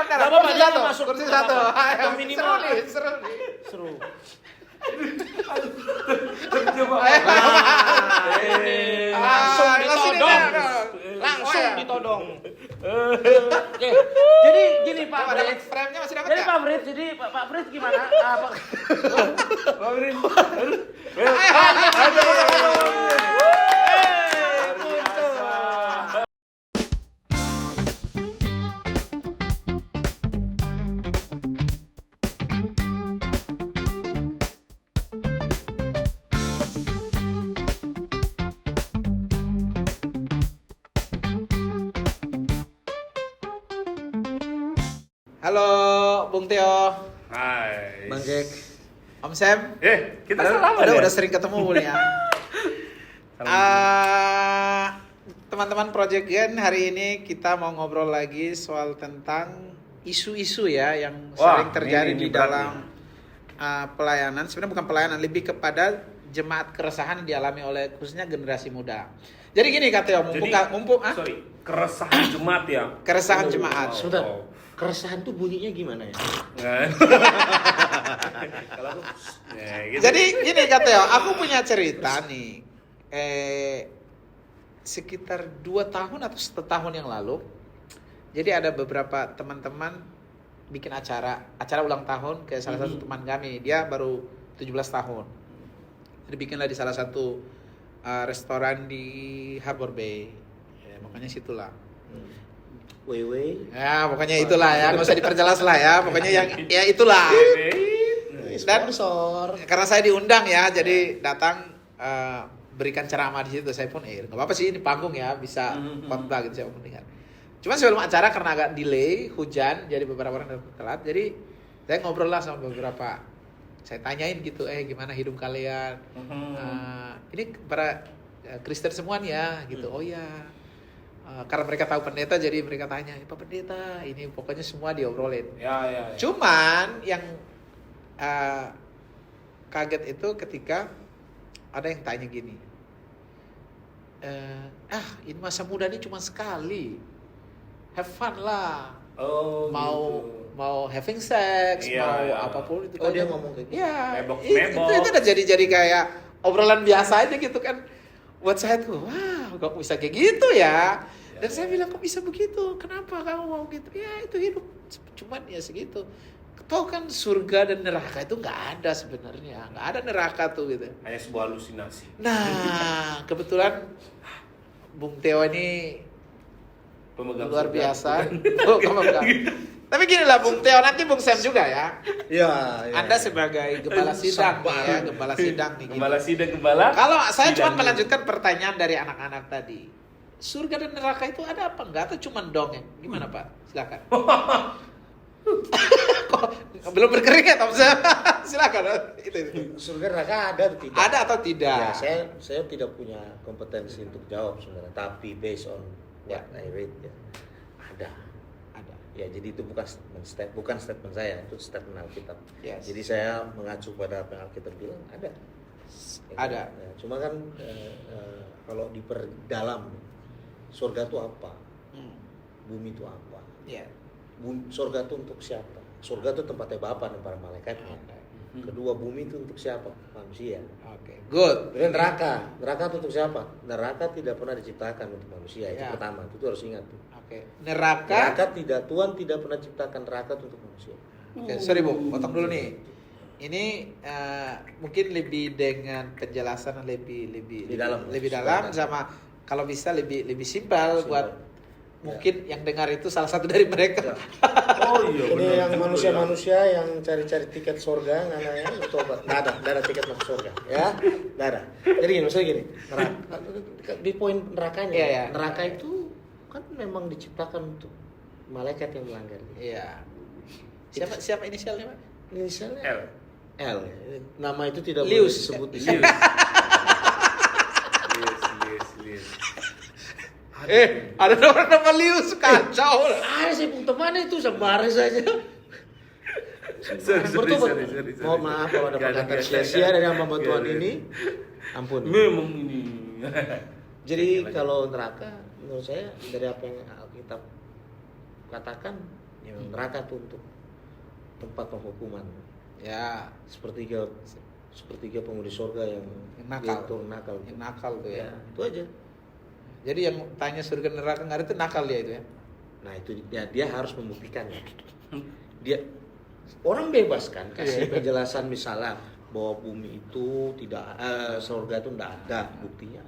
benar. Gak apa-apa, Kursi dia satu. masuk. Kursi Gak satu. apa-apa. Ayo, Atau minimal. Seru nih. Seru. Coba. Langsung ditodong. Langsung ditodong. Oke. Jadi gini Pak Coba dapat Fritz. frame-nya masih dapat Jadi nggak? Pak Fritz, jadi Pak Fritz gimana? Halo, Bung Teo. Hai. Bang Jack. Om Sam. Kita salaman ya? Udah sering ketemu Bu ya. Teman-teman Project Gen, hari ini kita mau ngobrol lagi soal tentang isu-isu ya yang sering terjadi ini di dalam pelayanan. Sebenarnya bukan pelayanan, lebih kepada jemaat keresahan yang dialami oleh khususnya generasi muda. Jadi gini Kak Teo, mumpung keresahan jemaat ya. keresahan jemaat. Sebentar. Keresahan tuh bunyinya gimana ya? Kalau aku, gitu. Jadi gini Kak Teo, aku punya cerita nih. Sekitar 2 tahun atau 1 tahun yang lalu, jadi ada beberapa teman-teman bikin acara ulang tahun ke salah satu teman kami. Dia baru 17 tahun. Jadi bikinlah di salah satu restoran di Harbor Bay. Ya, makanya situlah. Wewe. Ya, pokoknya itulah ya, nggak usah diperjelas lah ya. Pokoknya yang ya itulah. Dan Sponsor. karena saya diundang ya, jadi datang berikan ceramah di situ. Saya pun nggak apa-apa sih, ini panggung ya, bisa khotbah gitu, saya pun dengar. Cuma sebelum acara karena agak delay, hujan, jadi beberapa orang datang telat. Jadi saya ngobrol lah sama beberapa, saya tanyain gitu, gimana hidup kalian? Ini para Kristen semua nih ya, gitu. Oh ya. Karena mereka tahu pendeta, jadi mereka tanya, Pak Pendeta, ini pokoknya semua diobrolin. Ya. Cuman yang kaget itu ketika ada yang tanya gini, ini masa muda ini cuma sekali, have fun lah, Oh, mau having sex, Iya, mau iya. apapun itu. Oh, dia ngomong kayak gitu? Iya, Mebok-mebok. itu udah jadi kayak obrolan biasa aja gitu kan. Buat saya tuh, wah, kok bisa kayak gitu ya. Dan saya bilang, kok bisa begitu? Kenapa kamu mau gitu? Ya itu hidup, cuman ya segitu. Tahu kan surga dan neraka itu nggak ada sebenarnya, nggak ada neraka tuh gitu. hanya sebuah halusinasi. Nah, kebetulan Bung Teo ini Pemegang luar surga. biasa. Oh, pemegang. Tapi gini lah Bung Teo, nanti Bung Sam juga ya. Iya. Anda sebagai gembala sidang nih ya, gembala sidang nih. Gembala gitu. sidang gembala. Kalau saya cuma Sidang. melanjutkan pertanyaan dari anak-anak tadi. Surga dan neraka itu ada apa enggak atau cuma dongeng? Gimana Pak? Silakan. Kok belum berkeringat Om Sam? Silakan. Itu. Surga neraka ada atau tidak? Ada atau tidak? Ya, saya tidak punya kompetensi untuk jawab sebenarnya, tapi based on what I read ya, ada. Ya, jadi itu bukan statement saya, itu statement Alkitab. Yes. Jadi saya mengacu pada apa yang Alkitab bilang, ada. Ada. Ya, cuma kan kalau diperdalam, surga itu apa? Bumi itu apa? Iya. Surga itu untuk siapa? Surga itu tempatnya Bapa dan para malaikatnya. Kedua, bumi itu untuk siapa? Manusia. Oke, good. Kemudian neraka itu untuk siapa? Neraka tidak pernah diciptakan untuk manusia. Itu Ya. pertama, itu harus ingat tuh. Oke. Neraka. Tuhan tidak pernah ciptakan neraka itu untuk manusia. Oke, sorry Bu, potong dulu nih. Ini mungkin lebih dengan penjelasan lebih dalam sama kalau bisa lebih simpel buat mungkin yang dengar itu salah satu dari mereka. Oh iya. Ini benar yang juga manusia-manusia yang cari-cari tiket surga, nanya tobat. Nggak ada tiket masuk surga, ya. Nggak ada. Jadi maksudnya gini, di poin nerakanya, Iya. neraka itu kan memang diciptakan untuk malaikat yang melanggar. Iya. Siapa inisialnya, Pak? Inisialnya L. L. Nama itu tidak boleh Lius. disebut di sini. Lius. Ada orang nama Lius, kacau. Ada sih teman itu sembarang saja. Sorry. Mohon maaf kalau ada perkataan sia-sia dari hamba Tuhan ini. Ampun. Memang ini. Jadi kalau neraka menurut saya dari apa yang Alkitab katakan Yang neraka tuh untuk tempat penghukuman. Ya, Sepertiga penghuni surga yang nakal. diatur nakal. Yang nakal tuh ya. Itu aja. Jadi yang tanya surga neraka nggak ada itu nakal dia itu ya. Nah itu dia harus membuktikannya. Dia orang bebas kan kasih penjelasan misalnya bahwa bumi itu tidak surga itu tidak ada buktinya.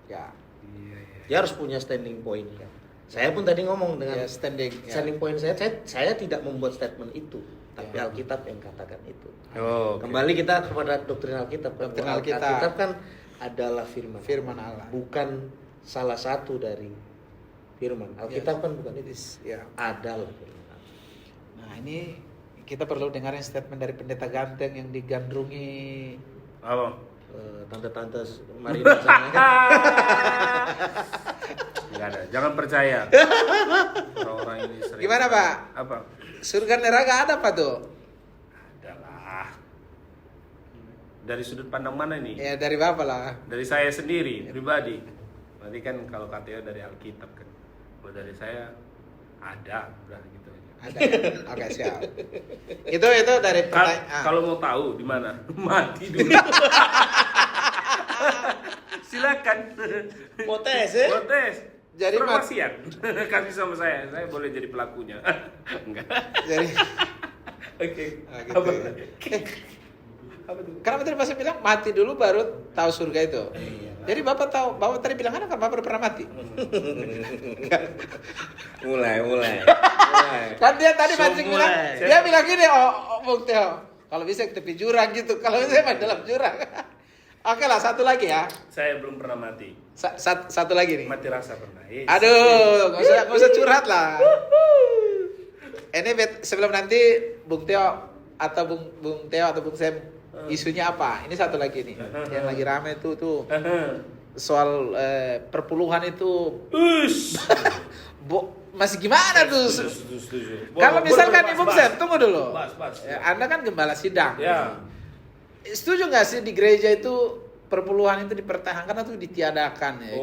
Ya. Dia harus punya standing point kan. Saya pun tadi ngomong dengan Ya, standing. Ya. standing point saya tidak membuat statement itu, tapi Ya. Alkitab yang katakan itu. Oh, oke. Kembali kita kepada doktrin Alkitab. Doktrin Bahwa Alkitab. Alkitab kan adalah firman. Firman Allah. Bukan salah satu dari firman. Alkitab kan bukan itu. Ya. Adalah firman Allah. Nah, ini kita perlu dengarin statement dari pendeta ganteng yang digandrungi. Apa? Tante-tante Marina sana. Enggak ada. Jangan percaya. Orang-orang ini sering. Gimana, Pak? Apa? Surga neraka ada apa tuh? Adalah. Dari sudut pandang mana ini? Ya dari Bapak lah. Dari saya sendiri, pribadi. Berarti kan kalau KTO dari Alkitab kan. Kalau dari saya ada, udah gitu aja. Ada. Oke, siap. Itu dari pertanyaan. Kalau mau tahu di mana? Mati dulu. Silakan. Mau tes ya? Mau tes. Jadi, Permasian. Kasih sama saya boleh jadi pelakunya. Enggak. Jadi Oke. gitu Apa? ya. Apa tuh? Karena tadi pasti bilang mati dulu baru tahu surga itu. Iya. Jadi Bapak tadi bilang kan Bapak udah pernah mati. mulai. Kan dia tadi mancing Semula. bilang, dia bilang gini, Bung Teo, kalau bisa ke tepi jurang gitu, kalau saya main dalam jurang. Oke lah, satu lagi ya. Saya belum pernah mati. Satu lagi nih. Mati rasa pernah. Yes. Aduh, nggak usah curhat lah. Ini sebelum nanti Bung Teo atau Bung Teo atau Bung Sam isunya apa? Ini satu lagi nih, yang lagi rame tuh soal perpuluhan itu. Masih gimana tuh? Setuju. Kalau misalkan Boleh, Bung bahas. Sam, tunggu dulu. Bahas. Ya, Anda kan gembala sidang. Ya. Setuju nggak sih di gereja itu perpuluhan itu dipertahankan atau ditiadakan ya?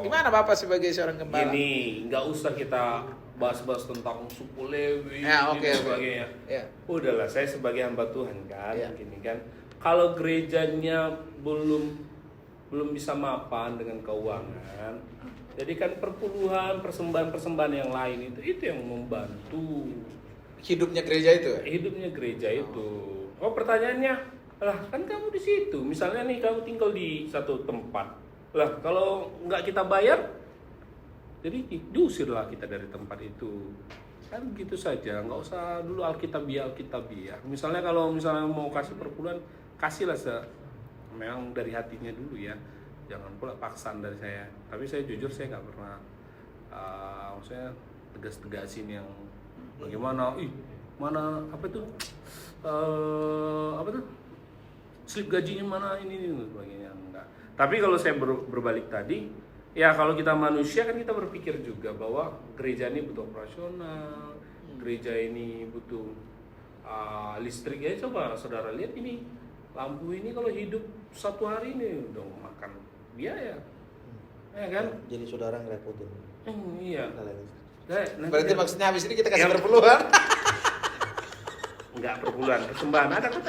Gimana Bapak sebagai seorang gembala? Gini, nggak usah kita bahas-bahas tentang suku Lewi Ya, dan oke. sebagainya. Ya. Udahlah, saya sebagai hamba Tuhan kan, Ya. gini kan. Kalau gerejanya belum bisa mapan dengan keuangan, jadi kan perpuluhan, persembahan yang lain itu yang membantu Hidupnya gereja itu. hidupnya gereja itu. Oh, pertanyaannya, lah kan kamu di situ. Misalnya nih kamu tinggal di satu tempat. Lah kalau nggak kita bayar, jadi diusirlah kita dari tempat itu. Kan gitu saja, nggak usah dulu Alkitabiah. Misalnya kalau mau kasih perpuluhan, kasihlah memang dari hatinya dulu ya. Jangan pula paksaan dari saya. Tapi saya jujur saya nggak pernah, maksudnya tegas-tegasin yang bagaimana, mana apa tuh slip gajinya mana ini sebagainya, enggak. Tapi kalau saya berbalik tadi, ya kalau kita manusia kan kita berpikir juga bahwa gereja ini butuh operasional, gereja ini butuh listrik ya. Coba saudara lihat ini lampu ini kalau hidup satu hari ini udah makan biaya, ya kan? Jadi saudara ngerepotin. Iya. Berarti maksudnya habis ini kita kasih perpuluhan? Enggak perpuluhan, persembahan ada kok.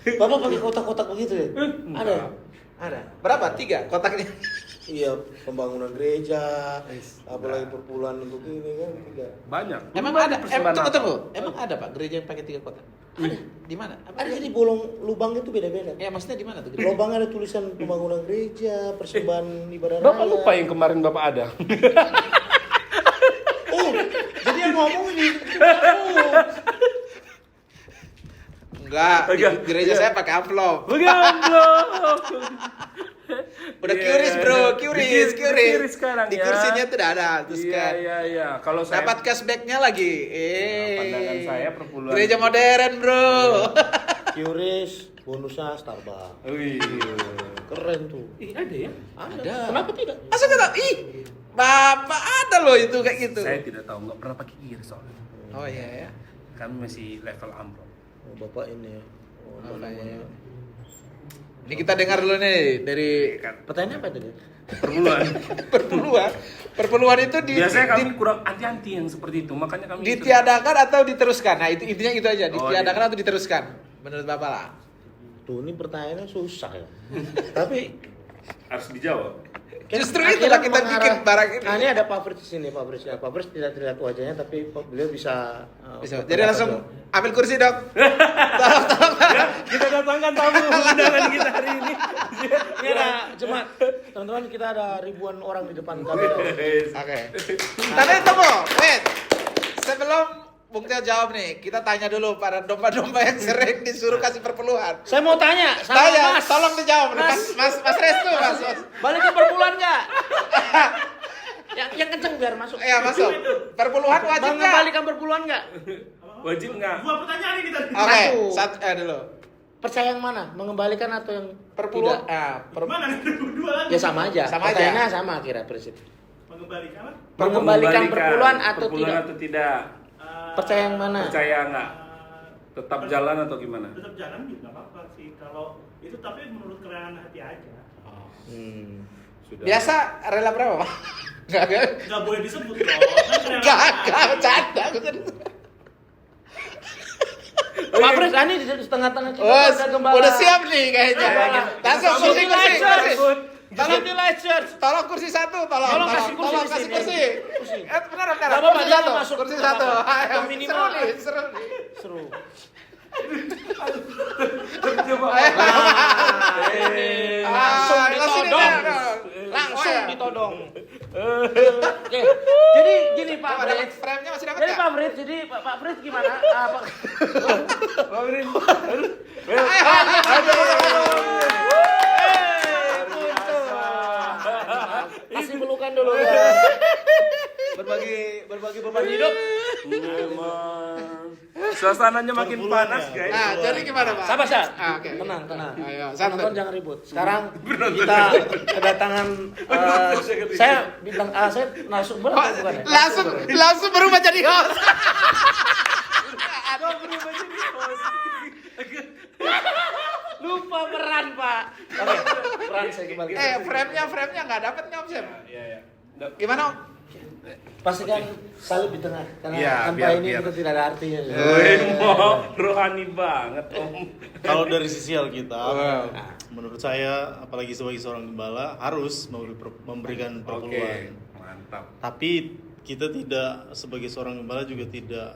Bapak pakai kotak-kotak begitu ya? Enggak. Ada. Berapa? 3 kotaknya? Iya, pembangunan gereja, apalagi perpuluhan untuk ini kan tidak. Banyak. Emang Belum ada? persembahan Natal. Tunggu. Emang ada Pak gereja yang pakai 3 kotak? Ada. Di mana? Ada jadi bolong lubang itu beda-beda. Ya maksudnya di mana tuh gereja? Lubang ada tulisan pembangunan gereja, persembahan ibadah Bapak raya. lupa yang kemarin Bapak ada. Oh, jadi yang ngomong ini. Enggak, di Enggak. gereja Iya. saya pakai amplop. Bukan, belum. Udah Iya, curious bro, curious. Curious sekarang Di ya. kursinya tuh udah ada, terus kan. Iya. Kalau saya Dapat cashbacknya lagi. pandangan saya perpuluhan. Gereja modern bro. Curious, bonusnya Starbucks. Wih. Keren tuh. Ada ya? Ada. Kenapa tidak? Masa nggak tahu? Ih, Bapak ada loh itu kayak gitu. Saya tidak tahu, nggak pernah pakai kiri soalnya. Oh iya ya. Kami masih level amplop. Oh, Bapak ini. Oh, Apa namanya. ya? Ini kita dengar dulu nih dari Pertanyaan apa tadi? Perpuluhan itu Biasanya kami kurang anti-anti yang seperti itu, makanya kami ditiadakan atau diteruskan. Nah, itu intinya itu aja, ditiadakan iya. atau diteruskan. Menurut Bapak lah. Tuh, ini pertanyaannya susah ya. Tapi harus dijawab. Justru akhirnya itulah kita mengarah- bikin barang ini. Nah, ini ada Pak Frits di sini, Pak Frits. Ya, Pak Frits tidak terlihat wajahnya, tapi beliau bisa. Bisa. Jadi langsung ambil kursi, Dok. Kita datangkan tamu undangan kita hari ini. Ini ada, cuma teman-teman kita ada ribuan orang di depan kamera. Oke. Tapi tunggu, wait. Sebelum Bung Teo jawab nih, kita tanya dulu para domba-domba yang sering disuruh kasih perpuluhan. Saya mau tanya, sama Tanya, Mas. tolong dijawab. Mas Restu, Mas. Balik ke perpuluhan nggak? yang kenceng biar masuk. Iya, masuk. Perpuluhan wajib nggak? Mengembalikan perpuluhan nggak? Wajib nggak? Dua pertanyaan ini tadi. Oke, Satu. dulu. Percaya yang mana? Mengembalikan atau yang Perpuluhan. tidak? Mana ada dua lagi? Ya sama aja. Sama aja. Pertanyaannya sama kira Prinsip. Mengembalikan apa? Mengembalikan perpuluhan atau tidak? atau tidak? Percaya yang mana? Percaya nggak? Tetap jalan atau gimana? Tetap jalan juga nggak apa-apa sih. Kalau itu tapi menurut kerelaan hati aja. Sudah. Biasa rela berapa, Pak? Enggak. Nggak boleh disebut dong. Kan kerelaan Enggak, hati. bercanda. Pak Fris, ini di tengah-tengah kita Oh, ada gembala. udah siap nih kayaknya. Langsung kursi. Tolong di live search. Tolong kursi satu, tolong. Tolong kasih kursi Tolong di kasih sini. kursi. Kursi. Benar. Nggak apa-apa, Kursi dia satu. masuk. Kursi Nggak satu. apa-apa. Ayo, Minimal. seru nih, seru nih. Seru. Coba. Langsung Langsung ditodong. ditodong. Langsung Oh, ya. ditodong. Oke. Jadi gini Pak Coba dapat Fritz. frame-nya masih dapat Jadi nggak? Pak Fritz, jadi Pak Fritz gimana? Kasih pelukan dulu. Berbagi beban hidup. Memang. Suasananya makin panas, guys. Nah, jadi gimana, Pak? Sabar, Sar. Oke. Tenang. Ayo, Penonton santai. jangan ribut. Sekarang kita kedatangan saya bintang saya narasumber Oh, atau bukan ya? langsung berubah jadi host. Lupa peran, Pak. Oke, peran saya kembali. Frame-nya nggak dapat nggak, Om Syam? Iya. Gimana, Om? Pastikan salib di tengah karena Iya, tanpa ini biar. kita tidak ada artinya. Mau rohani banget, Om. Kalau dari sisi Alkitab, Wow. menurut saya, apalagi sebagai seorang gembala, harus memberikan perpuluhan. Mantap. Tapi kita tidak, sebagai seorang gembala juga tidak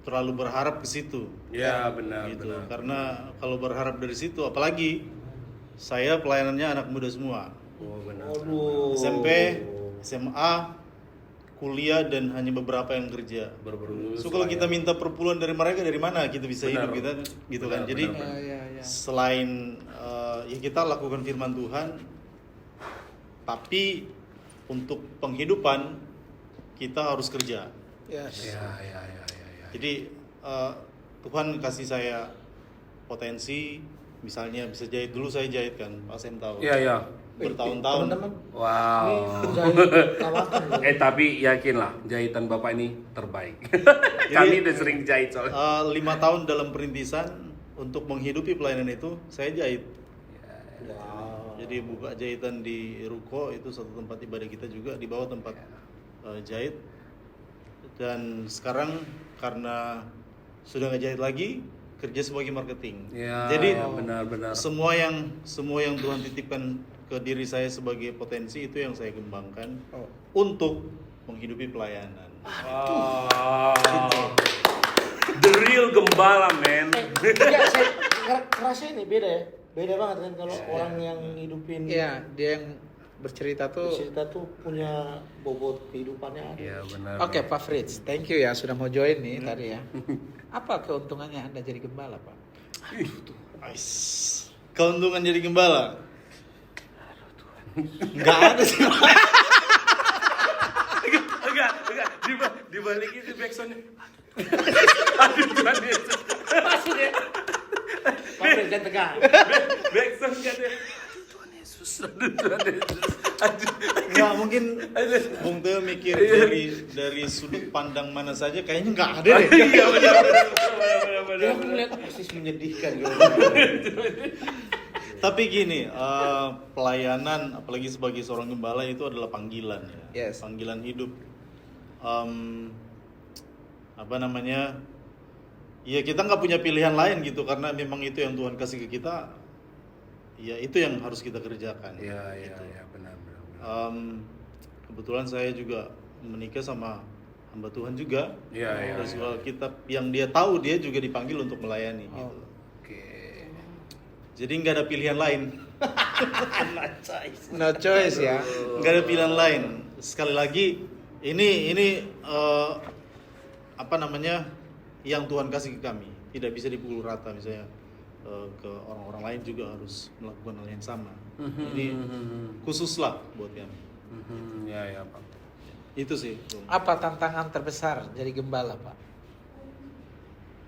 terlalu berharap ke situ. Ya, benar, Gitu. benar. Karena kalau berharap dari situ, apalagi saya pelayanannya anak muda semua. Oh, benar. Aduh. SMP, SMA, kuliah, dan hanya beberapa yang kerja. Baru-baru lulus So kalau lah kita ya. minta perpuluhan dari mereka, dari mana kita bisa Benar. hidup kita gitu kan. Benar, Jadi benar, Iya. selain ya kita lakukan firman Tuhan, tapi untuk penghidupan kita harus kerja. Yes. Ya. Jadi Tuhan kasih saya potensi, misalnya bisa jahit, dulu saya jahit kan, Pak Sem tahu. Iya. Bertahun-tahun. Teman-teman, Wow. ini jahit kawakan loh. Tapi yakinlah jahitan Bapak ini terbaik. Kami udah sering jahit soalnya. 5 tahun dalam perintisan untuk menghidupi pelayanan itu saya jahit. Jadi buka jahitan di ruko, itu satu tempat ibadah kita juga, di bawah tempat jahit. Dan sekarang karena sudah nggak jahit lagi, kerja sebagai marketing. Ya, Jadi benar-benar. semua yang Tuhan titipkan ke diri saya sebagai potensi, itu yang saya kembangkan untuk menghidupi pelayanan. The real gembala, man. Enggak, saya kerasa ini beda ya. Beda banget kan kalau orang yang hidupin Iya, dia yang bercerita tuh. cerita tuh punya bobot kehidupannya ada. Iya, benar. Oke, Pak Fritz, thank you ya sudah mau join nih tadi ya. Apa keuntungannya Anda jadi gembala, Pak? Nice. Keuntungan jadi gembala? Nggak ada sih. Enggak. Di balik itu backsoundnya. Aduh, Tuhan Yesus. Maksudnya Pak Fritz jangan tegang. Backsound kan dia. Tuhan Yesus. Aduh. Nggak, mungkin Bung Teo mikir dari sudut pandang mana saja, kayaknya nggak ada deh. Iya, benar. Dia aku melihat persis menyedihkan gitu. Tapi gini, pelayanan apalagi sebagai seorang gembala itu adalah panggilan ya. Yes. Panggilan hidup. Apa namanya? Ya kita nggak punya pilihan lain gitu karena memang itu yang Tuhan kasih ke kita. Ya itu yang harus kita kerjakan. Iya, gitu. benar. Kebetulan saya juga menikah sama hamba Tuhan juga. Iya. Dari sebuah Alkitab yang dia tahu dia juga dipanggil untuk melayani gitu. Oke. Jadi nggak ada pilihan lain. No choice ya. Nggak ada pilihan lain. Sekali lagi ini apa namanya yang Tuhan kasih ke kami tidak bisa dipukul rata misalnya ke orang-orang lain juga harus melakukan hal yang sama. Jadi khususlah buat kami. Ya Pak. Itu sih. Apa tantangan terbesar jadi gembala, Pak?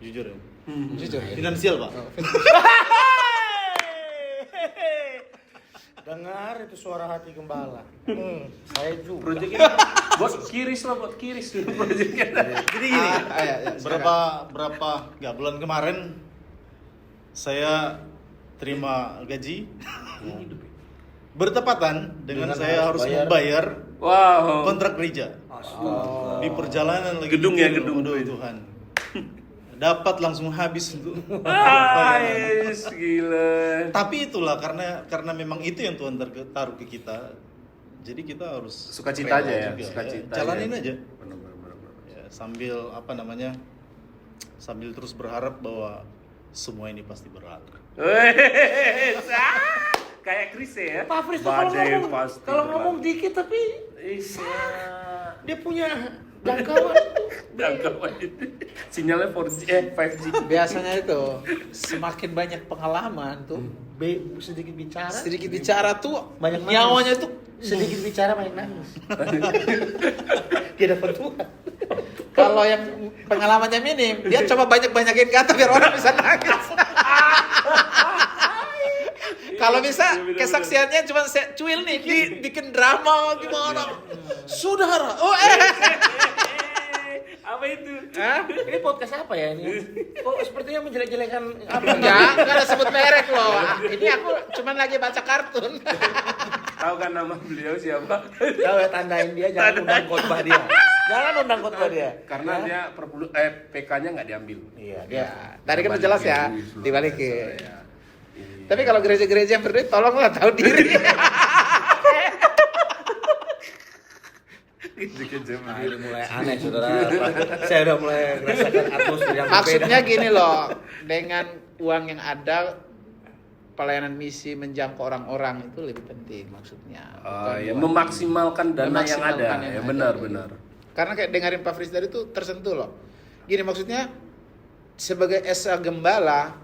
Jujur ya. Jujur ya. Finansial Pak. Dengar itu suara hati gembala. Saya juga. Proyek ini buat kiris dulu proyeknya. Jadi gini. Ya, berapa nggak bulan kemarin saya terima gaji bertepatan dengan saya harus membayar Wow. kontrak gereja. Astaga. Di perjalanan lagi Gedung ya, mikir, gedung. aduh Tuhan. Dapat langsung habis untuk Nice, gila. Tapi itulah karena memang itu yang Tuhan taruh ke kita. Jadi kita harus Sukacita aja ya, juga, sukacita. jalanin aja. Benar. Ya, sambil apa namanya? Sambil terus berharap bahwa semua ini pasti berlalu. Wes, kayak Chris ya. Pak Fris Badai pasti kalau ngomong berlalu. dikit tapi Iya. dia punya jangkauan. Jangkauan itu. Sinyalnya 4G 5G. Biasanya itu semakin banyak pengalaman tuh, Sedikit bicara. sedikit bicara tuh Banyak nangis. nyawanya tuh Sedikit bicara banyak nangis. Dia dapat Tuhan. kalau yang pengalamannya minim, dia coba banyakin kata biar orang bisa nangis. Kalau bisa kesaksiannya cuma cuil nih, bikin drama gimana? Saudara, Apa itu? Hah? Ini podcast apa ya ini? Kok sepertinya menjelek-jelekan apa? Enggak ada sebut merek loh. Ini aku cuman lagi baca kartun. Tahu kan nama beliau siapa? Tahu ya, tandain dia, jangan undang khotbah dia. Jangan undang khotbah dia. Karena Ya. dia PK-nya nggak diambil. Iya, dia. Ya, tadi kan udah jelas ya, dibalikin. Ya. Tapi kalau gereja-gereja yang berduit, tolonglah tahu diri. Nah, ini mulai aneh saudara. Saya udah mulai merasakan atmosfer yang Maksudnya berbeda. gini loh, dengan uang yang ada, pelayanan misi menjangkau orang-orang itu lebih penting maksudnya. Oh, Bukan ya, uang. memaksimalkan dana yang ada. Memaksimalkan yang Ya ada. benar. Karena kayak dengerin Pak Fris tadi tuh tersentuh loh. Gini maksudnya, sebagai esa gembala,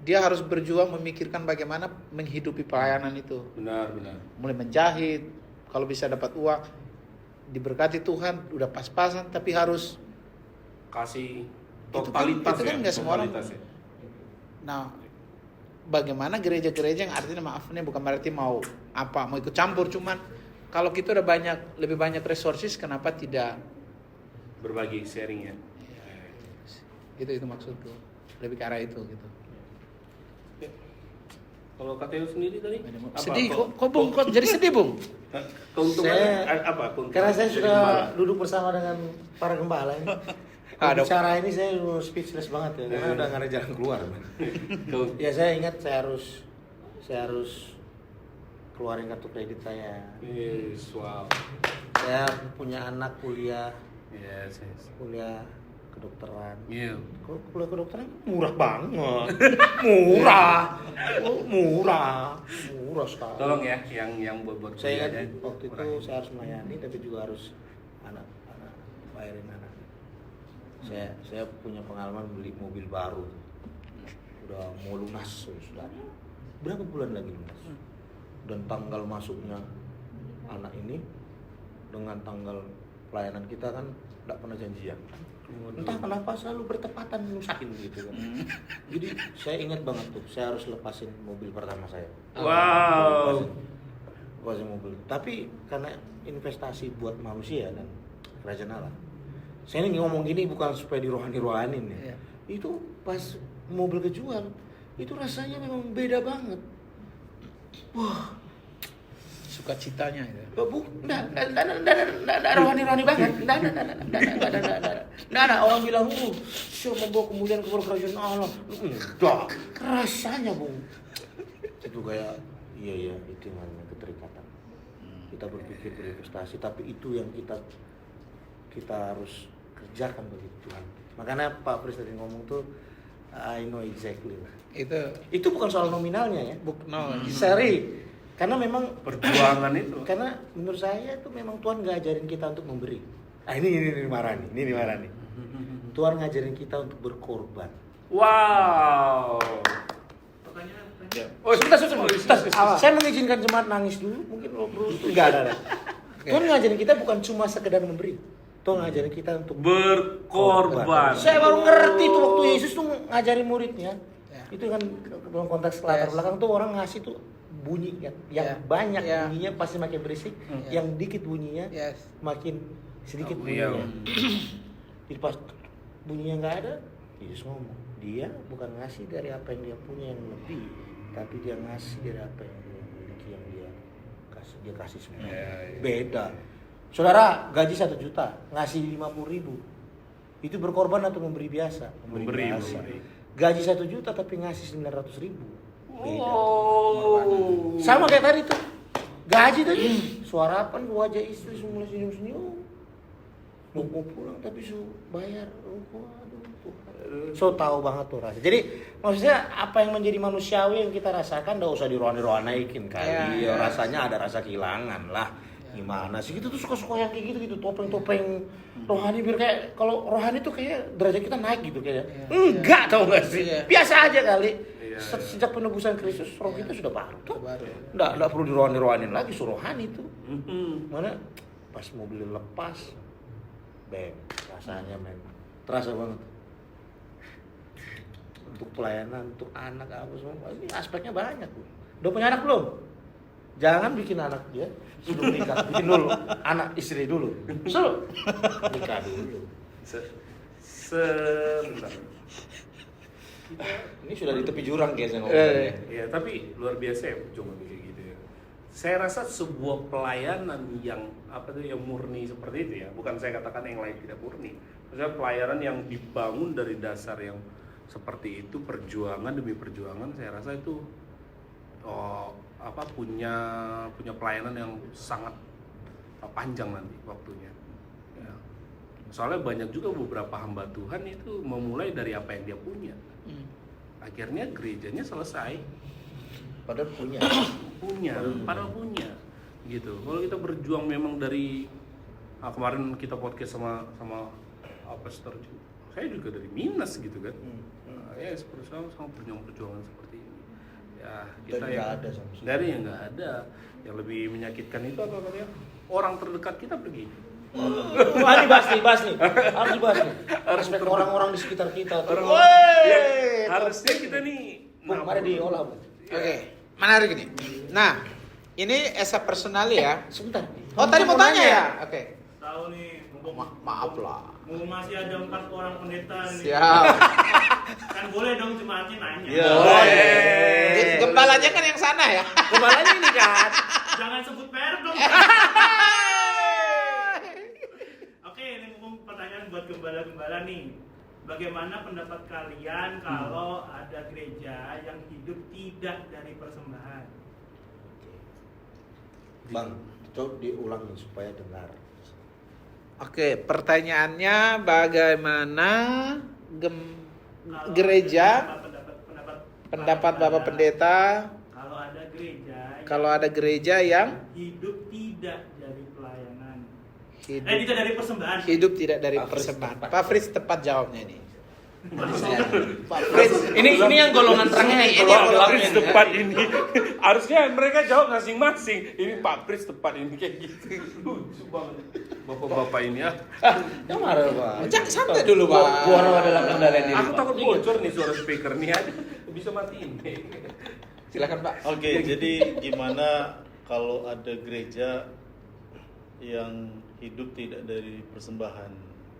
dia harus berjuang memikirkan bagaimana menghidupi pelayanan itu. Benar. Mulai menjahit, kalau bisa dapat uang, diberkati Tuhan, udah pas-pasan, tapi harus. Kasih Itu totalitas kan ya. nggak semua orang. Totalitas ya. Nah, bagaimana gereja-gereja yang artinya maaf nih bukan berarti mau ikut campur, cuman kalau kita udah lebih banyak resources, kenapa tidak? Berbagi sharing ya. Itu maksudku, lebih ke arah itu gitu. Kalau KTU sendiri tadi Sedih kok Bung, kok jadi sedih Bung? Keuntungan Saya- apa? Keuntungan Karena saya jadi sudah gembala? duduk bersama dengan para gembala ini. Aduh. Bicara ini saya speechless banget ya, karena udah nggak ada jalan keluar. Keun- Ya saya ingat saya harus keluarin kartu kredit saya. Yes, wow. Saya punya anak kuliah Yes. kuliah kedokteran. Iya. Kuliah kedokteran murah banget. murah sekali. Tolong ya yang buat Saya kuliahnya ingat waktu itu kurangin. saya harus melayani tapi juga harus anak bayarin anak. Saya punya pengalaman beli mobil baru. Udah mau lunas sudah. Berapa bulan lagi lunas? Dan tanggal masuknya anak ini dengan tanggal pelayanan kita kan tidak pernah janjian. Entah kenapa selalu bertepatan nusahin gitu kan. Jadi saya ingat banget tuh, saya harus lepasin mobil pertama saya. Wow. Lepasin mobil. Tapi karena investasi buat manusia dan kerajaan Allah. Saya ini ngomong gini bukan supaya dirohani-rohanin ya. Iya. Itu pas mobil kejual, itu rasanya memang beda banget. Sukacitanya itu. Enggak rohani banget. Enggak ada. Orang bilang, siapa membawa kemudian kepada kerajaan Allah. Enggak. Rasanya, Bung. Itu kayak, iya, itu namanya keterikatan. Kita berpikir berinvestasi, tapi itu yang kita harus kerjakan bagi Tuhan. Makanya Pak Pris tadi ngomong tuh, I know exactly. Itu bukan soal nominalnya ya. Seri. Karena memang Perjuangan itu. Karena menurut saya itu memang Tuhan ngajarin kita untuk memberi. Ini marah nih. Tuhan ngajarin kita untuk berkorban. Wow. Pertanyaan. Oh, sebentar. Saya mengizinkan jemaat nangis dulu, mungkin bro. Enggak ada. Tuhan ngajarin kita bukan cuma sekedar memberi. Tuhan ngajarin kita untuk Berkorban. Saya baru ngerti tuh waktu Yesus tuh ngajarin muridnya. Itu kan dalam konteks latar belakang tuh orang ngasih tuh bunyi yang banyak bunyinya pasti makin berisik, yang dikit bunyinya makin sedikit bunyinya. Jadi pas bunyinya nggak ada, Yesus ngomong, dia bukan ngasih dari apa yang dia punya yang lebih, tapi dia ngasih dari apa yang dia miliki, yang dia kasih semua. Beda. Saudara gaji 1 juta, ngasih 50.000, itu berkorban atau memberi biasa? Memberi biasa. Gaji 1 juta tapi ngasih 900.000. Beda. Sama kayak tadi tuh. Gaji tuh suarapan wajah istri semula senyum-senyum. Mau pulang tapi bayar. Aduh Tuhan. So tahu banget tuh rasa. Jadi maksudnya apa yang menjadi manusiawi yang kita rasakan enggak usah dirohani-rohanaikin kali. Rasanya ada rasa kehilangan lah. Gimana sih kita tuh suka-suka yang kayak gitu topeng-topeng rohani biar kayak kalau rohani tuh kayak derajat kita naik gitu kayak. Enggak tau gak sih? Biasa aja kali. Sejak penebusan Kristus roh kita sudah baru tuh. Enggak perlu dirohani-rohanin lagi, rohani tuh. Mana pas mobil lepas rasanya terasa banget. Untuk pelayanan, untuk anak apa semua. Ini aspeknya banyak tuh. Udah punya anak belum? Jangan bikin anak dia sebelum nikah, bikin dulu anak istri dulu. Nikah dulu. Sebentar. Ini sudah di tepi jurang kayaknya ngomongnya. Ya, tapi luar biasa ya perjuangan kayak gitu ya. Saya rasa sebuah pelayanan yang yang murni seperti itu ya. Bukan saya katakan yang lain tidak murni. Maksudnya pelayanan yang dibangun dari dasar yang seperti itu, perjuangan demi perjuangan, saya rasa itu punya pelayanan yang sangat panjang nanti waktunya. Ya. Soalnya banyak juga beberapa hamba Tuhan itu memulai dari apa yang dia punya. Akhirnya gerejanya selesai. Padahal punya. Padahal punya. Gitu. Kalau kita berjuang memang dari kemarin kita podcast sama pastor juga. Saya juga dari minus gitu kan. Ya seperti sama perjuangan seperti ini. Ya, kita dari yang nggak ada sama sekali. Dari yang nggak ada. Yang lebih menyakitkan itu apa namanya? Orang terdekat kita pergi. Harus dibahas nih. Aspek orang-orang di sekitar kita. Harusnya kita nih Mari diolah, Bu. Oke, menarik ini. Nah, ini esa personal ya. Sebentar. Oh, tadi mau tanya ya? Oke. Tahu nih, Maaf lah. masih ada 4 orang pendeta nih. Siap. Kan boleh dong jemaatnya nanya. Gembalanya kan yang sana ya. Gembalanya ini kan. Jangan sebut merek dong. Oke, ini ngomong pertanyaan buat gembala-gembala nih. Bagaimana pendapat kalian kalau ada gereja yang hidup tidak dari persembahan? Bang, coba diulangi supaya dengar. Oke, pertanyaannya bagaimana Kalau gereja pendapat Bapak Pendeta kalau ada gereja yang hidup tidak dari pelayanan. hidup, Tidak dari persembahan. hidup tidak dari Pak Fritz persembahan. tepat. Pak Fritz tepat jawabnya nih. Pak Fritz Ini yang golongan terangnya Ini Pak golongan Pris tepat ini. Harusnya mereka jawab masing-masing. Ini Pak Pris tepat ini kayak gitu. Lucu banget. Bapak-bapak ini ya. Yang marah, Pak. Jangan santai dulu, Pak. Juara adalah kendalian diri. Aku takut bocor nih suara speaker nih aja. Bisa matiin. Silakan, Pak. Oke, jadi gimana kalau ada gereja yang hidup tidak dari persembahan?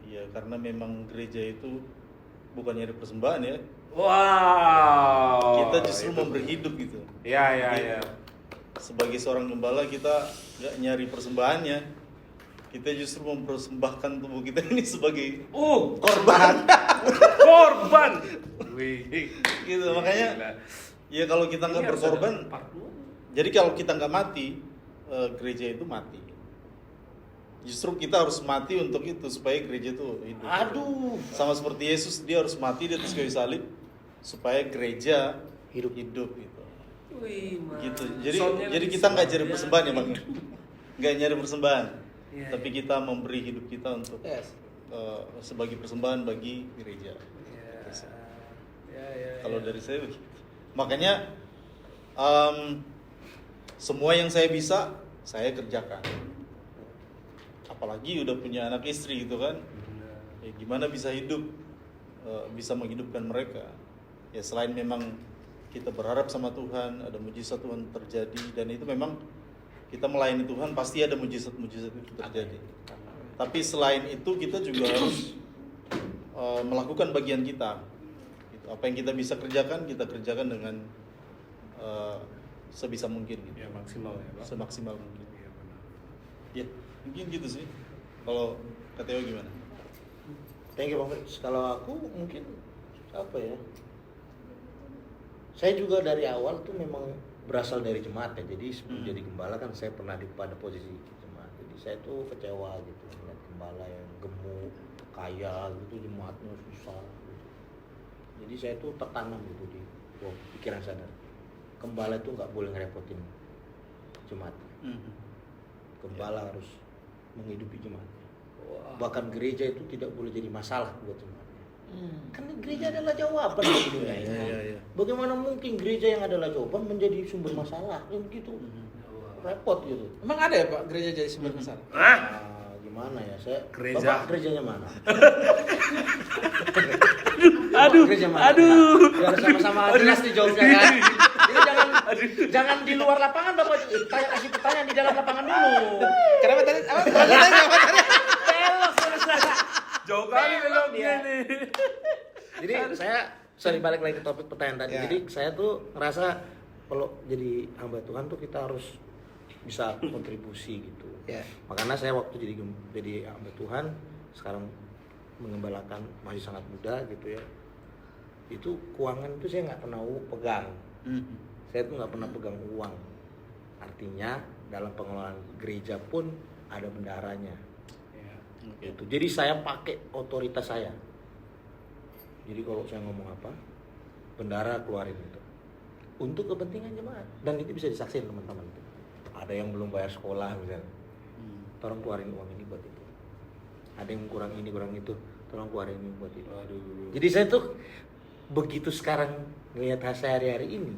Ya, karena memang gereja itu bukan dari persembahan ya. Wow. Kita justru itu. memberi hidup gitu. Ya. sebagai seorang gembala kita nggak nyari persembahannya, kita justru mempersembahkan tubuh kita ini sebagai Korban. korban. Wih. gitu. Makanya ya kalau kita nggak Ini harus berkorban, ada part dua. jadi kalau kita nggak mati, gereja itu mati. Justru kita harus mati untuk itu supaya gereja itu hidup. Aduh. Sama seperti Yesus, dia harus mati di atas kayu salib supaya gereja hidup gitu. Wih, Gitu. Soundnya Jadi lagi kita nggak cari sedap persembahan ya ya. bang, nggak nyari persembahan, Iya, tapi iya. kita memberi hidup kita untuk Yes. sebagai persembahan bagi gereja. Ya. Kalau dari saya begitu. Makanya semua yang saya bisa saya kerjakan. Apalagi udah punya anak istri gitu kan, ya gimana bisa hidup, bisa menghidupkan mereka. Ya selain memang kita berharap sama Tuhan, ada mujizat Tuhan terjadi, dan itu memang kita melayani Tuhan pasti ada mujizat-mujizat itu terjadi. Tapi selain itu kita juga harus melakukan bagian kita. Gitu. Apa yang kita bisa kerjakan, kita kerjakan dengan sebisa mungkin gitu. Ya maksimal ya, Pak. Semaksimal mungkin. Iya, benar. Ya, mungkin gitu sih. Kalau Kak Teo gimana? Thank you Bang Fritz. Kalau aku mungkin apa ya? Saya juga dari awal tuh memang berasal dari jemaat ya. Jadi sebelum jadi gembala kan saya pernah pada posisi jemaat. Jadi saya tuh kecewa gitu melihat gembala yang gemuk, kaya gitu, jemaatnya susah gitu. Jadi saya tuh tertanam gitu di pikiran saya. Gembala itu nggak boleh ngerepotin jemaat. Gembala harus menghidupi jemaat. Bahkan gereja itu tidak boleh jadi masalah buat jemaatnya. Kan gereja adalah jawaban bagi dunia ini. Iya. Bagaimana mungkin gereja yang adalah jawaban menjadi sumber masalah? Yang begitu repot gitu. Emang ada ya Pak gereja jadi sumber masalah? Nah, gimana ya? Saya Gereja. Bapak gerejanya mana? Aduh, Bapak gereja mana? aduh. Biar sama-sama jelas dijawabnya kan. Jadi jangan di luar lapangan Bapak kasih pertanyaan di dalam lapangan dulu. Kenapa tadi? Apa? Pertanyaannya apa tadi? Jauh kali beloknya nih. Jadi saya balik lagi ke topik pertanyaan tadi. Ya. Jadi saya tuh ngerasa kalau jadi hamba Tuhan tuh kita harus bisa kontribusi gitu. Ya. Makanya saya waktu jadi hamba Tuhan sekarang mengembalakan masih sangat muda gitu ya. Itu keuangan itu saya nggak pernah pegang. Saya tuh nggak pernah pegang uang. Artinya dalam pengelolaan gereja pun ada bendaharanya. Gitu. Jadi saya pakai otoritas saya. Jadi kalau saya ngomong apa, bendahara keluarin itu untuk kepentingan jemaat, dan itu bisa disaksikan teman-teman. Ada yang belum bayar sekolah misalnya, tolong keluarin uang ini buat itu. Ada yang kurang ini kurang itu, tolong keluarin ini buat itu. Aduh. Jadi saya tuh begitu sekarang ngelihat saya hari-hari ini,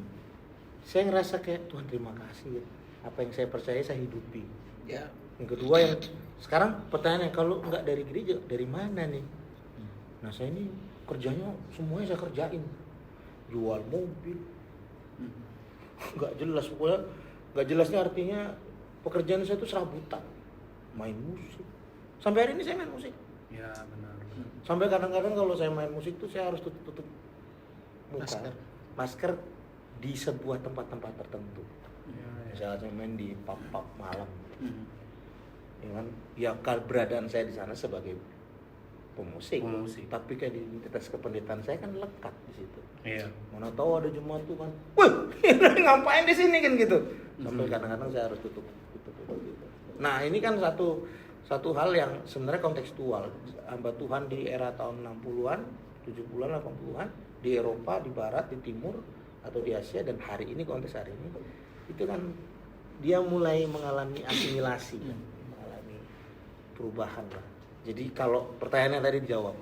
saya ngerasa kayak Tuhan terima kasih ya. Apa yang saya percaya saya hidupi. Ya. Yang kedua yang sekarang pertanyaannya, kalau nggak dari gereja dari mana nih? Nah saya ini kerjanya semuanya saya kerjain, jual mobil, nggak jelas pokoknya, nggak jelasnya artinya pekerjaan saya itu serabutan, main musik. Sampai hari ini saya main musik. Ya benar. Sampai kadang-kadang kalau saya main musik tuh saya harus tutup muka, masker di sebuah tempat-tempat tertentu. Misalnya saya main di pub malam. Ya kan, ya keberadaan saya di sana sebagai pemusik. Tapi kayak di identitas kependetaan saya kan lekat di situ. Iya. Mana tahu ada jemaat tuh kan, wah ngapain di sini kan gitu. Sampai kadang-kadang saya harus tutup gitu. Nah ini kan satu hal yang sebenarnya kontekstual. Hamba Tuhan di era tahun 60-an, 70-an, 80-an di Eropa, di Barat, di Timur atau di Asia, dan hari ini konteks hari ini itu kan dia mulai mengalami asimilasi, mengalami perubahan lah. Jadi kalau pertanyaannya tadi dijawab,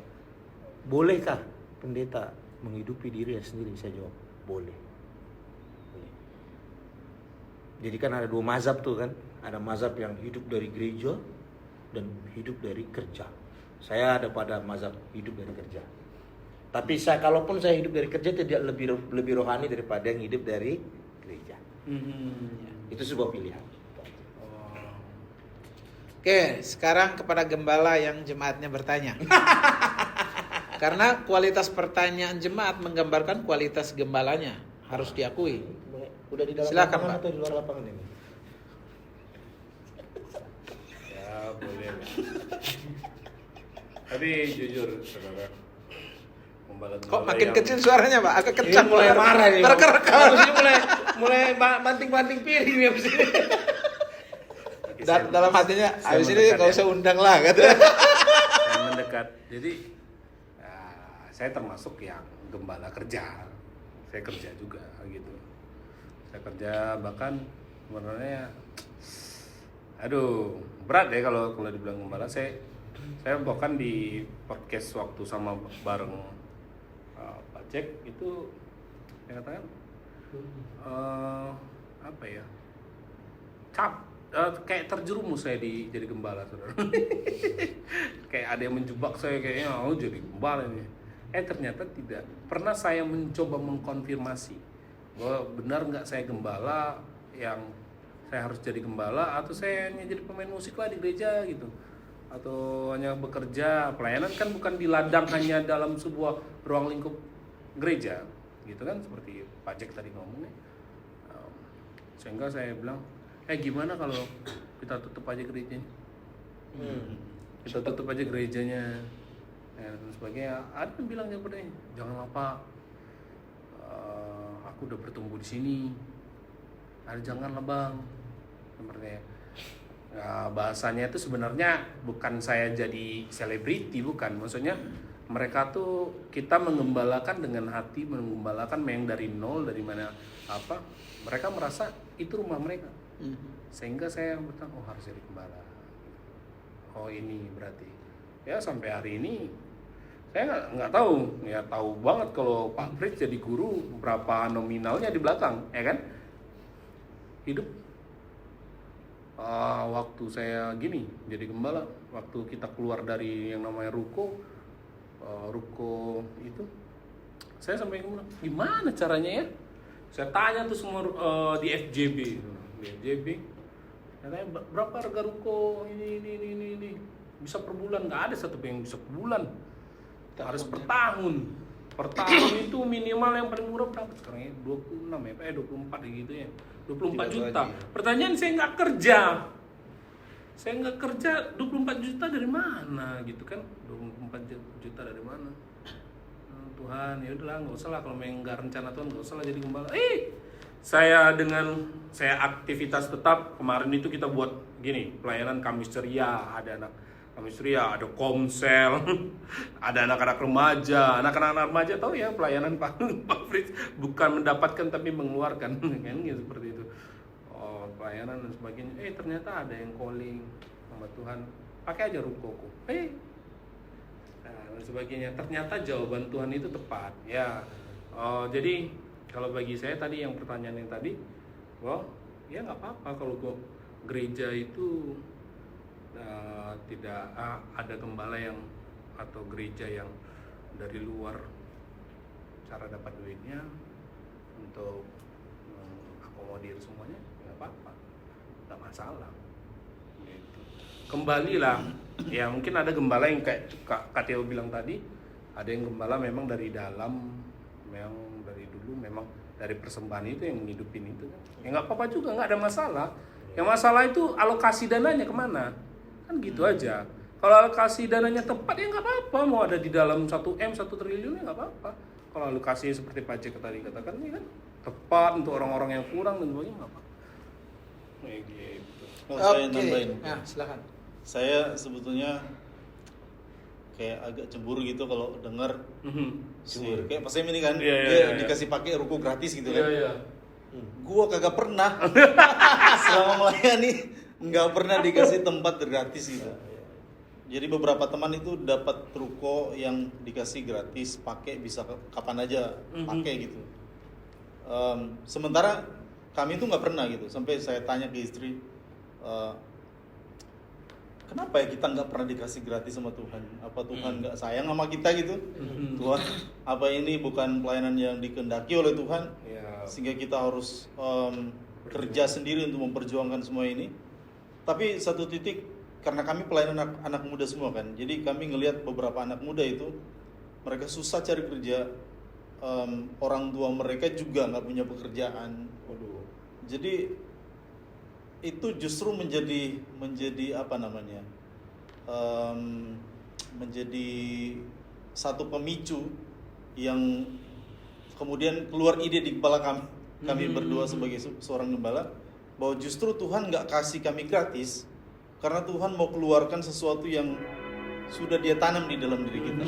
bolehkah pendeta menghidupi dirinya sendiri? Saya jawab, boleh. Jadi kan ada dua mazhab tuh kan, ada mazhab yang hidup dari gereja dan hidup dari kerja. Saya ada pada mazhab hidup dari kerja. Tapi kalaupun saya hidup dari kerja tidak lebih rohani daripada yang hidup dari gereja. Itu sebuah pilihan. Oke, sekarang kepada gembala yang jemaatnya bertanya. Karena kualitas pertanyaan jemaat menggambarkan kualitas gembalanya, harus diakui. Udah di dalam Silakan, lapangan Pak. atau di luar lapangan ini? Ya boleh. Tapi jujur saudara, Kok makin kecil suaranya Pak? Agak Ini kencang mulai marah nih. Terkerekam. Habis ini mulai banting-banting piring nih habis ini. Dalam hatinya, saya habis ini mendekat nggak ya. usah undang lah kata. Saya mendekat. Jadi saya termasuk yang gembala kerja. Saya kerja juga gitu. Saya kerja bahkan sebenarnya aduh, berat ya kalau dibilang gembala. Saya bahkan di podcast waktu sama bareng Pak Jack itu saya katakan apa ya? Kayak terjerumus saya jadi gembala, saudara. Kayak ada yang menjebak saya kayaknya, jadi gembala ini. Ternyata tidak. Pernah saya mencoba mengkonfirmasi bahwa benar nggak saya gembala, yang saya harus jadi gembala, atau saya hanya jadi pemain musik lah di gereja gitu, atau hanya bekerja. Pelayanan kan bukan di ladang hanya dalam sebuah ruang lingkup gereja, gitu kan, seperti Pak Jack tadi ngomongnya. Sehingga saya bilang, gimana kalau kita tutup aja gerejanya? Kita tutup aja gerejanya dan sebagainya. Ada yang bilang seperti ini, jangan apa, aku udah bertumbuh di sini. Ada janganlah bang, sepertinya. Bahasanya itu sebenarnya bukan saya jadi selebriti, bukan. Maksudnya mereka tuh kita menggembalakan dengan hati, menggembalakan yang dari nol, dari mana apa. Mereka merasa itu rumah mereka. Sehingga saya bertanya, oh harus jadi gembala. Oh ini berarti ya sampai hari ini saya nggak tahu, ya tahu banget kalau Pak Fritz jadi guru berapa nominalnya di belakang, ya kan? Hidup waktu saya gini jadi gembala, waktu kita keluar dari yang namanya ruko itu, saya sampai bilang gimana caranya ya? Saya tanya tuh semua di FJB. Katanya berapa harga ruko ini bisa per bulan, nggak ada satu yang bisa per bulan, harus per tahun. Per tahun itu minimal yang paling murah berapa sekarang ya? 26 ya, 24 gitu ya, 24 juta. Pertanyaan, saya nggak kerja 24 juta dari mana gitu kan? 24 juta dari mana? Tuhan, ya udahlah, nggak usah lah, kalau memang nggak rencana Tuhan nggak usah lah jadi gembala. Saya aktivitas tetap. Kemarin itu kita buat gini, pelayanan Kamis Ceria, ada anak Kamis Ceria, ada Komsel, ada anak-anak remaja. Anak-anak remaja tahu ya pelayanan Pak Fritz, bukan mendapatkan tapi mengeluarkan, kan gitu, seperti itu. Pelayanan dan sebagainya. Ternyata ada yang calling sama Tuhan, pakai aja rukoku. Dan sebagainya. Ternyata jawaban Tuhan itu tepat. Ya, jadi kalau bagi saya tadi yang pertanyaan yang tadi, ya nggak apa-apa kalau gereja itu tidak ada gembala yang atau gereja yang dari luar cara dapat duitnya untuk mengakomodir semuanya, nggak apa-apa, nggak masalah. Gitu. Kembalilah, ya mungkin ada gembala yang kayak Kak Theo bilang tadi, ada yang gembala memang dari dalam, memang dari dulu, memang dari persembahan itu yang ngidupin itu kan. Ya nggak apa-apa juga, nggak ada masalah. Yang masalah itu alokasi dananya kemana, kan gitu aja. Kalau alokasi dananya tepat ya nggak apa-apa, mau ada di dalam 1 triliun ya nggak apa-apa. Kalau alokasinya seperti Pak Jack tadi katakan, ini kan tepat untuk orang-orang yang kurang dan sebagainya, nggak apa-apa. Kayak gitu. Saya nambahin. Nah, silakan. Saya sebetulnya kayak agak cemburu gitu kalau dengar kayak Pak Sem ini kan, dia dikasih pakai ruko gratis gitu kan. Gua kagak pernah selama melayani, nggak pernah dikasih tempat gratis gitu. Jadi beberapa teman itu dapat ruko yang dikasih gratis, pakai bisa kapan aja pakai gitu. Sementara kami itu nggak pernah gitu. Sampai saya tanya ke istri, kenapa ya kita nggak pernah dikasih gratis sama Tuhan? Apa Tuhan nggak sayang sama kita gitu? Tuhan, apa ini bukan pelayanan yang dikehendaki oleh Tuhan? Sehingga kita harus kerja sendiri untuk memperjuangkan semua ini. Tapi satu titik, karena kami pelayanan anak muda semua kan, jadi kami ngelihat beberapa anak muda itu mereka susah cari kerja, orang tua mereka juga nggak punya pekerjaan. Jadi itu justru menjadi apa namanya? Menjadi satu pemicu yang kemudian keluar ide di kepala kami berdua sebagai seorang gembala, bahwa justru Tuhan nggak kasih kami gratis karena Tuhan mau keluarkan sesuatu yang sudah Dia tanam di dalam diri kita.